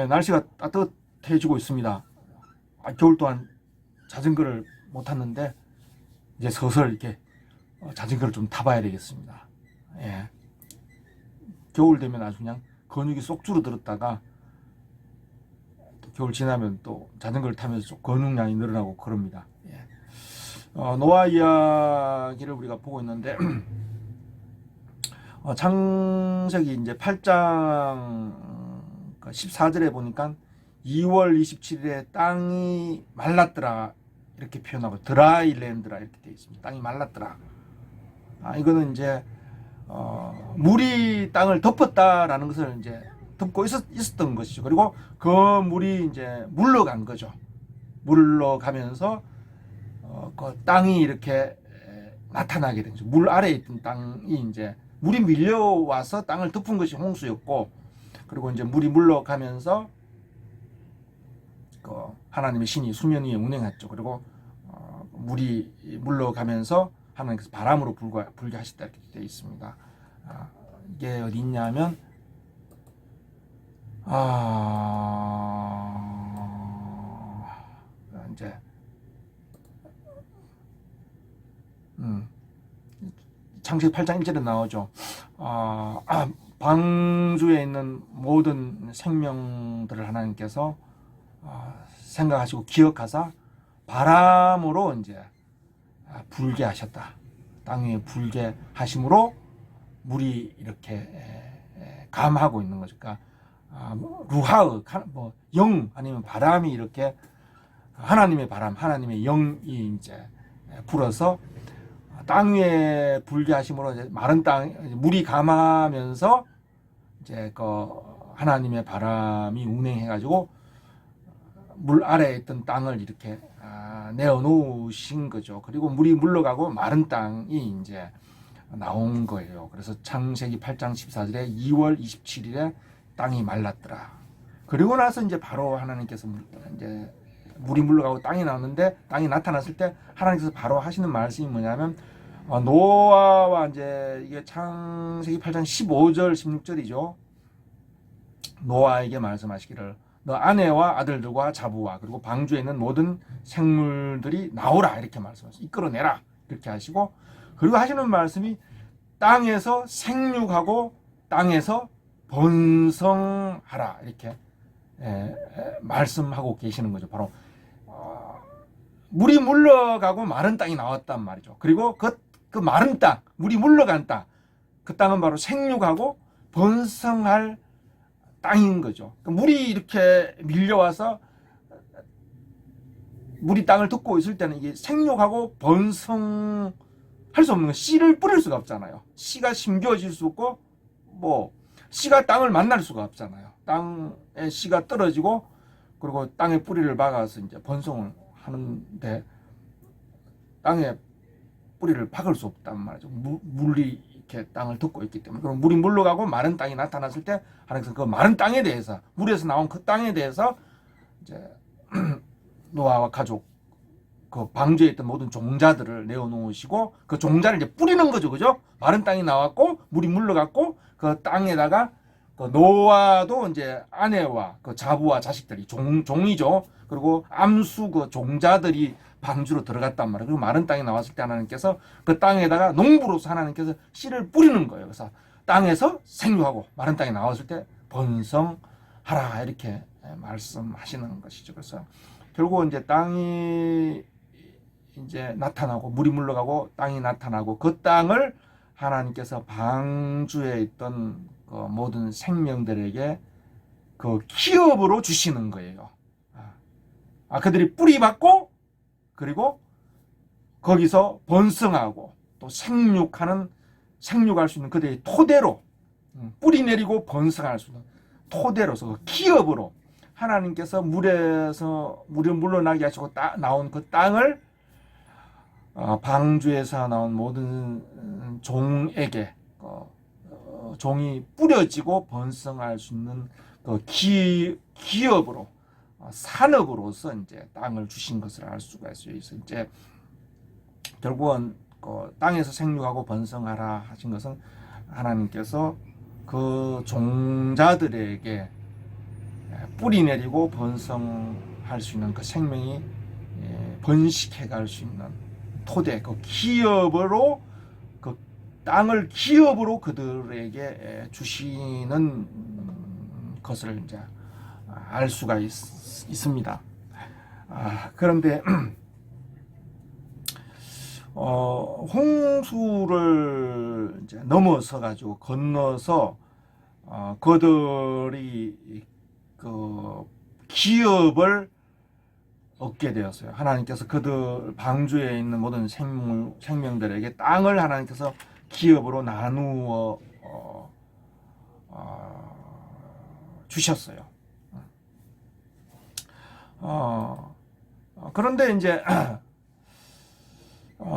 날씨가 따뜻해지고 있습니다. 겨울 동안 자전거를 못 탔는데 이제 서서 이렇게 자전거를 좀 타봐야 되겠습니다. 예. 겨울 되면 아주 그냥 근육이 쏙 줄어들었다가 또 겨울 지나면 또 자전거를 타면서 좀 근육량이 늘어나고 그럽니다. 예. 노아 이야기를 우리가 보고 있는데 창세기 이제 8장 14절에 보니까 2월 27일에 땅이 말랐더라 이렇게 표현하고 드라이랜드라 이렇게 되어 있습니다. 땅이 말랐더라. 이거는 이제 물이 땅을 덮었다라는 것을 이제 덮고 있었던 것이죠. 그리고 그 물이 이제 물러간 거죠. 물러가면서 그 땅이 이렇게 나타나게 된 거죠. 물 아래에 있던 땅이 이제 물이 밀려와서 땅을 덮은 것이 홍수였고, 그리고 이제 물이 물러가면서 그 하나님의 신이 수면 위에 운행했죠. 그리고 물이 물러가면서 하나님께서 바람으로 불게 하셨다 이렇게 되어 있습니다. 이게 어디 있냐면 이제 창세기 8장 1절에 나오죠. 방주에 있는 모든 생명들을 하나님께서 생각하시고 기억하사 바람으로 이제 불게 하셨다. 땅 위에 불게 하심으로 물이 이렇게 감하고 있는 거죠. 그러니까 루하의 영 아니면 바람이 이렇게 하나님의 바람, 하나님의 영이 이제 불어서 땅 위에 불게 하심으로 이제 마른 땅 물이 감하면서 이제 그 하나님의 바람이 운행해가지고 물 아래에 있던 땅을 이렇게 내어 놓으신 거죠. 그리고 물이 물러가고 마른 땅이 이제 나온 거예요. 그래서 창세기 8장 14절에 2월 27일에 땅이 말랐더라. 그리고 나서 이제 바로 하나님께서 이제 물이 물러가고 땅이 나왔는데, 땅이 나타났을 때 하나님께서 바로 하시는 말씀이 뭐냐면 노아와 이제 이게 창세기 8장 15절 16절이죠. 노아에게 말씀하시기를 너 아내와 아들들과 자부와 그리고 방주에 있는 모든 생물들이 나오라 이렇게 말씀하셨어요. 이끌어내라 이렇게 하시고, 그리고 하시는 말씀이 땅에서 생육하고 땅에서 번성하라 이렇게 말씀하고 계시는 거죠. 바로 물이 물러가고 마른 땅이 나왔단 말이죠. 그리고 그 마른 땅, 물이 물러간 땅, 그 땅은 바로 생육하고 번성할 땅인 거죠. 물이 이렇게 밀려와서 물이 땅을 덮고 있을 때는 이게 생육하고 번성할 수 없는 거, 씨를 뿌릴 수가 없잖아요. 씨가 심겨질 수 없고 씨가 땅을 만날 수가 없잖아요. 땅에 씨가 떨어지고 그리고 땅에 뿌리를 박아서 이제 번성을 하는데 땅에 뿌리를 박을 수 없단 말이죠. 물이 이렇게 땅을 덮고 있기 때문에. 그럼 물이 물러가고 마른 땅이 나타났을 때 하나님께서 그 마른 땅에 대해서, 물에서 나온 그 땅에 대해서 이제 노아와 가족 그 방주에 있던 모든 종자들을 내어놓으시고 그 종자를 이제 뿌리는 거죠, 그죠? 마른 땅이 나왔고 물이 물러갔고 그 땅에다가 그 노아도 이제 아내와 그 자부와 자식들이 종이죠. 그리고 암수 그 종자들이 방주로 들어갔단 말이에요. 그리고 마른 땅이 나왔을 때 하나님께서 그 땅에다가 농부로서 하나님께서 씨를 뿌리는 거예요. 그래서 땅에서 생육하고 마른 땅이 나왔을 때 번성하라 이렇게 말씀하시는 것이죠. 그래서 결국 이제 땅이 이제 나타나고 물이 물러가고 땅이 나타나고 그 땅을 하나님께서 방주에 있던 그 모든 생명들에게 그 기업으로 주시는 거예요. 그들이 뿌리 받고 그리고 거기서 번성하고 또 생육할 수 있는 그들의 토대로, 뿌리 내리고 번성할 수 있는 토대로서 그 기업으로 하나님께서 물이 물러나게 하시고 나온 그 땅을 방주에서 나온 모든 종에게 종이 뿌려지고 번성할 수 있는 그 기업으로, 산업으로서 이제 땅을 주신 것을 알 수가 있어요. 그래서 이제 결국은 그 땅에서 생육하고 번성하라 하신 것은 하나님께서 그 종자들에게 뿌리 내리고 번성할 수 있는 그 생명이 번식해 갈 수 있는 토대, 그 기업으로, 그 땅을 기업으로 그들에게 주시는 것을 이제 알 수가 있습니다. 그런데 홍수를 이제 넘어서 가지고 건너서 그들이 그 기업을 얻게 되었어요. 하나님께서 그들 방주에 있는 모든 생명들에게 땅을 하나님께서 기업으로 나누어 주셨어요. 그런데 이제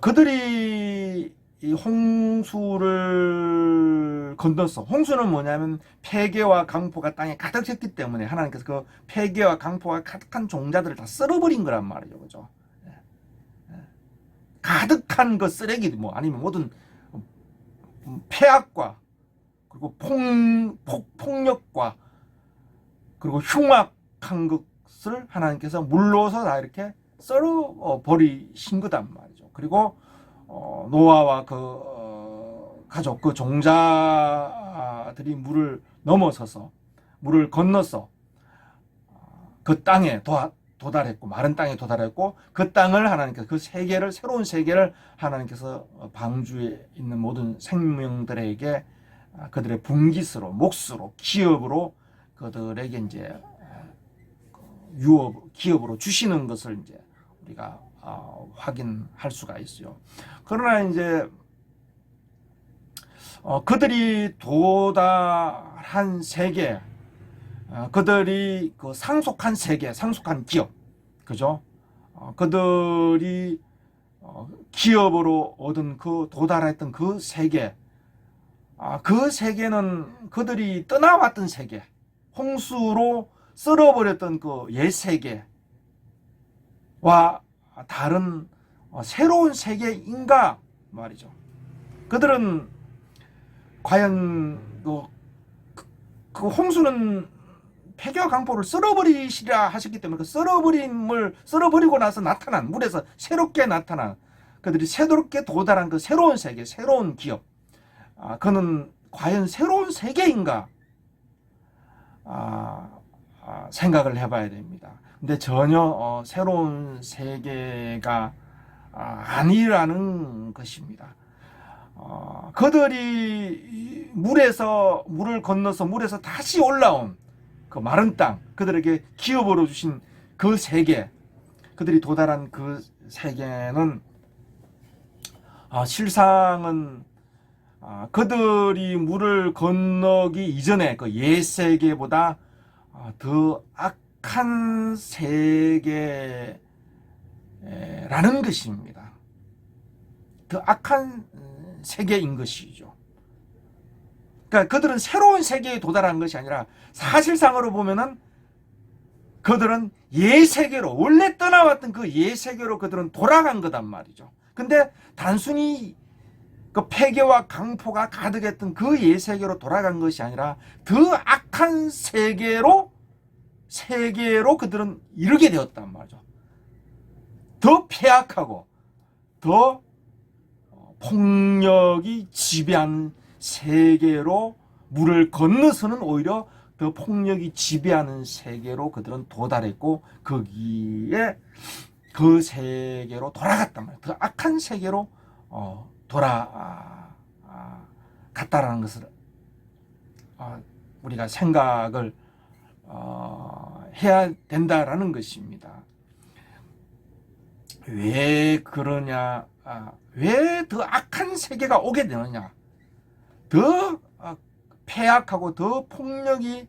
그들이 이 홍수를 건넜어. 홍수는 뭐냐면 폐괴와 강포가 땅에 가득했기 때문에 하나님께서 그 폐괴와 강포가 가득한 종자들을 다 썰어버린 거란 말이죠. 그죠? 가득한 그 쓰레기, 뭐 아니면 모든 폐악과 그리고 폭력과 그리고 흉악한 것을 하나님께서 물로서 다 이렇게 썰어 버리신 거단 말이죠. 그리고 노아와 그 가족, 그 종자들이 물을 넘어서서 물을 건너서 그 땅에 도달했고, 마른 땅에 도달했고, 그 땅을 하나님께서 그 세계를, 새로운 세계를 하나님께서 방주에 있는 모든 생명들에게 그들의 분깃으로, 몫으로, 기업으로 그들에게 이제 기업으로 주시는 것을 이제 우리가 확인할 수가 있어요. 그러나 이제 그들이 도달한 세계, 그들이 그 상속한 세계, 상속한 기업, 그죠? 그들이 기업으로 얻은 그 도달했던 그 세계, 그 세계는 그들이 떠나왔던 세계, 홍수로 썰어버렸던 그 옛 세계와 다른 새로운 세계인가 말이죠. 그들은 과연 그 홍수는 폐교와 강포를 썰어버리시라 하셨기 때문에 그 썰어버리고 나서 나타난, 물에서 새롭게 나타난, 그들이 새롭게 도달한 그 새로운 세계, 새로운 기업, 그는 과연 새로운 세계인가 생각을 해봐야 됩니다. 근데 전혀 새로운 세계가 아니라는 것입니다. 그들이 물을 건너서 물에서 다시 올라온 그 마른 땅, 그들에게 기업으로 주신 그 세계, 그들이 도달한 그 세계는 실상은 그들이 물을 건너기 이전에 그 옛 세계보다 더 악한 세계라는 것입니다. 더 악한 세계인 것이죠. 그러니까 그들은 새로운 세계에 도달한 것이 아니라 사실상으로 보면은 그들은 옛 세계로, 원래 떠나왔던 그 옛 세계로 그들은 돌아간 거단 말이죠. 근데 단순히 그 폐괴와 강포가 가득했던 그 옛 세계로 돌아간 것이 아니라 더 악한 세계로 그들은 이르게 되었단 말이죠. 더 폐악하고 더 폭력이 지배하는 세계로, 물을 건너서는 오히려 더 폭력이 지배하는 세계로 그들은 도달했고, 거기에 그 세계로 돌아갔단 말이에요. 더 악한 세계로 돌아갔다라는 것을 우리가 생각을 해야 된다라는 것입니다. 왜 그러냐? 왜 더 악한 세계가 오게 되느냐? 더 폐악하고 더 폭력이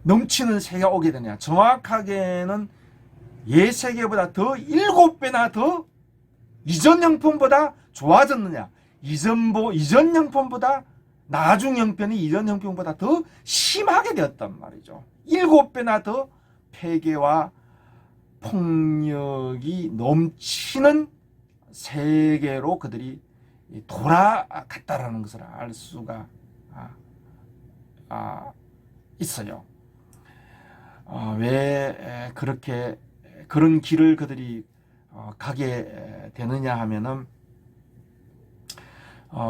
넘치는 세계가 오게 되느냐? 정확하게는 옛 세계보다 더 7배나 더 이전 형편보다 좋아졌느냐? 이전 형편보다, 나중 형편이 이전 형편보다 더 심하게 되었단 말이죠. 7배나 더 폐괴와 폭력이 넘치는 세계로 그들이 돌아갔다라는 것을 알 수가 있어요. 왜 그렇게 그런 길을 그들이 가게 되느냐 하면은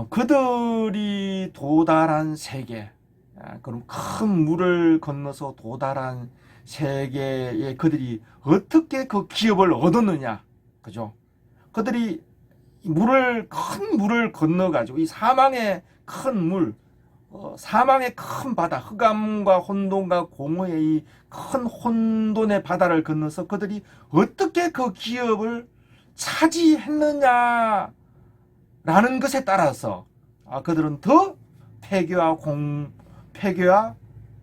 그들이 도달한 세계, 그럼 큰 물을 건너서 도달한 세계에 그들이 어떻게 그 기업을 얻었느냐, 그죠? 그들이 큰 물을 건너가지고 이 사망의 큰 물, 사망의 큰 바다, 흑암과 혼돈과 공허의 이 큰 혼돈의 바다를 건너서 그들이 어떻게 그 기업을 차지했느냐라는 것에 따라서 그들은 더 폐교와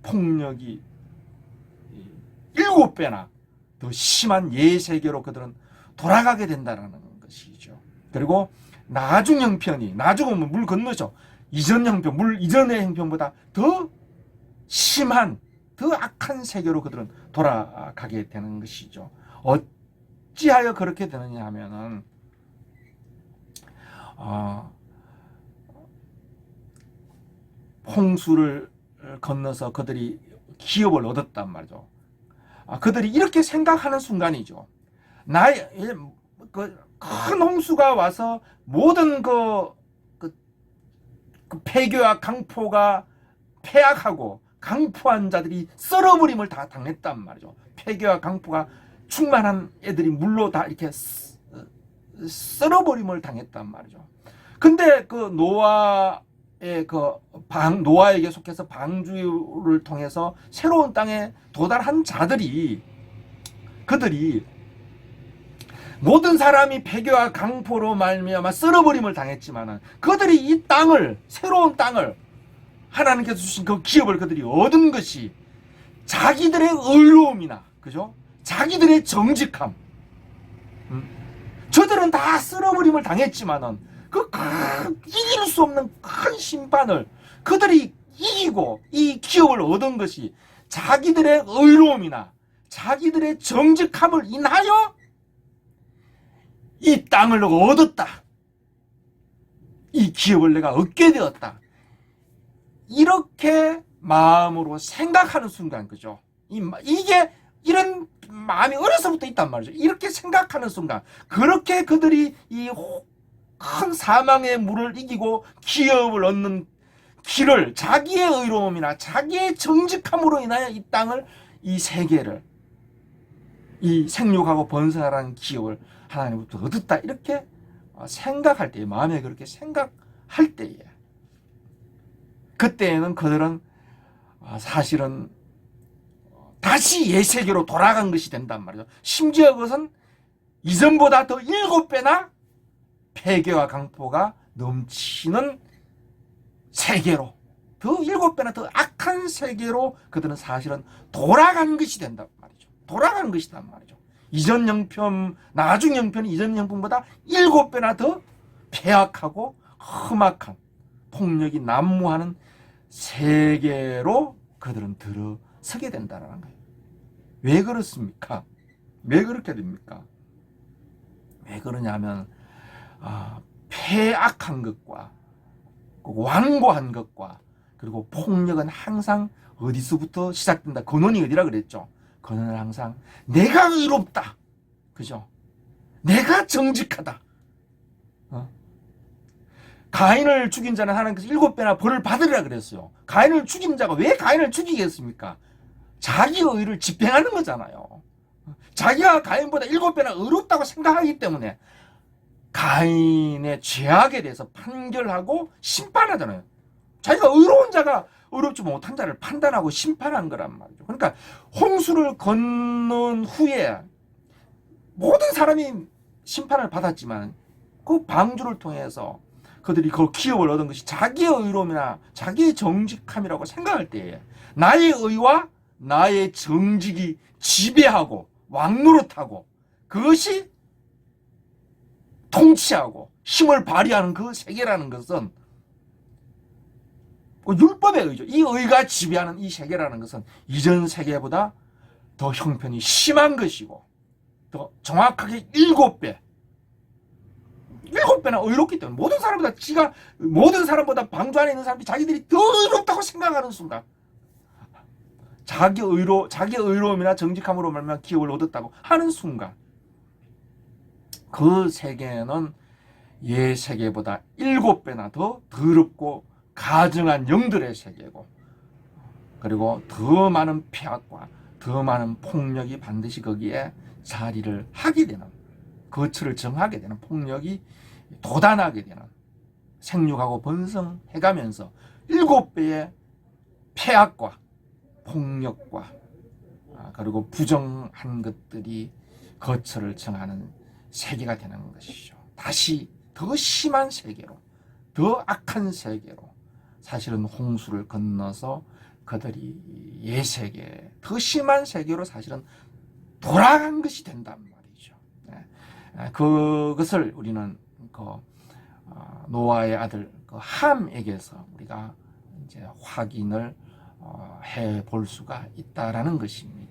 폭력이 7배나 더 심한 예세계로 그들은 돌아가게 된다는 것이죠. 그리고 나중 형편이, 나중은 물 건너죠. 이전 형편, 물 이전의 형편보다 더 심한, 더 악한 세계로 그들은 돌아가게 되는 것이죠. 어찌하여 그렇게 되느냐 하면은, 홍수를 건너서 그들이 기업을 얻었단 말이죠. 그들이 이렇게 생각하는 순간이죠. 큰 홍수가 와서 모든 그 폐교와 강포가 폐악하고 강포한 자들이 썰어버림을 다 당했단 말이죠. 폐교와 강포가 충만한 애들이 물로 다 이렇게 썰어버림을 당했단 말이죠. 근데 그 노아에게 속해서 방주를 통해서 새로운 땅에 도달한 자들이, 그들이 모든 사람이 폐교와 강포로 말미암아 썰어버림을 당했지만은 그들이 이 땅을, 새로운 땅을, 하나님께서 주신 그 기업을 그들이 얻은 것이 자기들의 의로움이나, 그죠? 자기들의 정직함. 저들은 다 썰어버림을 당했지만은 이길 수 없는 큰 심판을 그들이 이기고 이 기업을 얻은 것이 자기들의 의로움이나 자기들의 정직함을 인하여 이 땅을 얻었다. 이 기업을 내가 얻게 되었다. 이렇게 마음으로 생각하는 순간, 그죠? 이게 이런 마음이 어려서부터 있단 말이죠. 이렇게 생각하는 순간, 그렇게 그들이 이 큰 사망의 물을 이기고 기업을 얻는 길을 자기의 의로움이나 자기의 정직함으로 인하여 이 땅을, 이 세계를, 이 생육하고 번성하라는 기업을 하나님부터 얻었다. 이렇게 생각할 때에, 마음에 그렇게 생각할 때에, 그때에는 그들은 사실은 다시 옛세계로 돌아간 것이 된단 말이죠. 심지어 그것은 이전보다 더 7배나 폐괴와 강포가 넘치는 세계로, 더 7배나 더 악한 세계로 그들은 사실은 돌아간 것이 된단 말이죠. 돌아간 것이란 말이죠. 이전 형편, 나중 형편이 이전 형편보다 7배나 더 폐악하고 험악한, 폭력이 난무하는 세계로 그들은 들어서게 된다는 거예요. 왜 그렇습니까? 왜 그렇게 됩니까? 왜 그러냐면 폐악한 것과 완고한 것과 그리고 폭력은 항상 어디서부터 시작된다. 근원이 어디라 그랬죠? 근원은 항상 내가 의롭다. 그죠? 내가 정직하다. 가인을 죽인 자는 하나님께서 7배나 벌을 받으리라 그랬어요. 가인을 죽인 자가 왜 가인을 죽이겠습니까? 자기의 의를 집행하는 거잖아요. 자기가 가인보다 7배나 의롭다고 생각하기 때문에 가인의 죄악에 대해서 판결하고 심판하잖아요. 자기가 의로운 자가 의롭지 못한 자를 판단하고 심판한 거란 말이죠. 그러니까 홍수를 건넌 후에 모든 사람이 심판을 받았지만 그 방주를 통해서 그들이 그 기업을 얻은 것이 자기의 의로움이나 자기의 정직함이라고 생각할 때에 나의 의와 나의 정직이 지배하고 왕노릇하고 그것이 통치하고 힘을 발휘하는 그 세계라는 것은 율법의 의죠. 이 의가 지배하는 이 세계라는 것은 이전 세계보다 더 형편이 심한 것이고 더 정확하게 7배나 의롭기 때문에 모든 사람보다 방주 안에 있는 사람들이 자기들이 더 의롭다고 생각하는 순간 자기 의로움이나 정직함으로 말미암아 기업을 얻었다고 하는 순간 그 세계는 옛 세계보다 7배나 더 더럽고 가증한 영들의 세계고, 그리고 더 많은 폐악과 더 많은 폭력이 반드시 거기에 자리를 하게 되는, 거처를 정하게 되는, 폭력이 도단하게 되는, 생육하고 번성해가면서 7배의 폐악과 폭력과 그리고 부정한 것들이 거처를 정하는 세계가 되는 것이죠. 다시 더 심한 세계로, 더 악한 세계로, 사실은 홍수를 건너서 그들이 옛세계, 더 심한 세계로 사실은 돌아간 것이 된단 말이죠. 그것을 우리는 노아의 아들 함에게서 우리가 이제 확인을 해 볼 수가 있다라는 것입니다.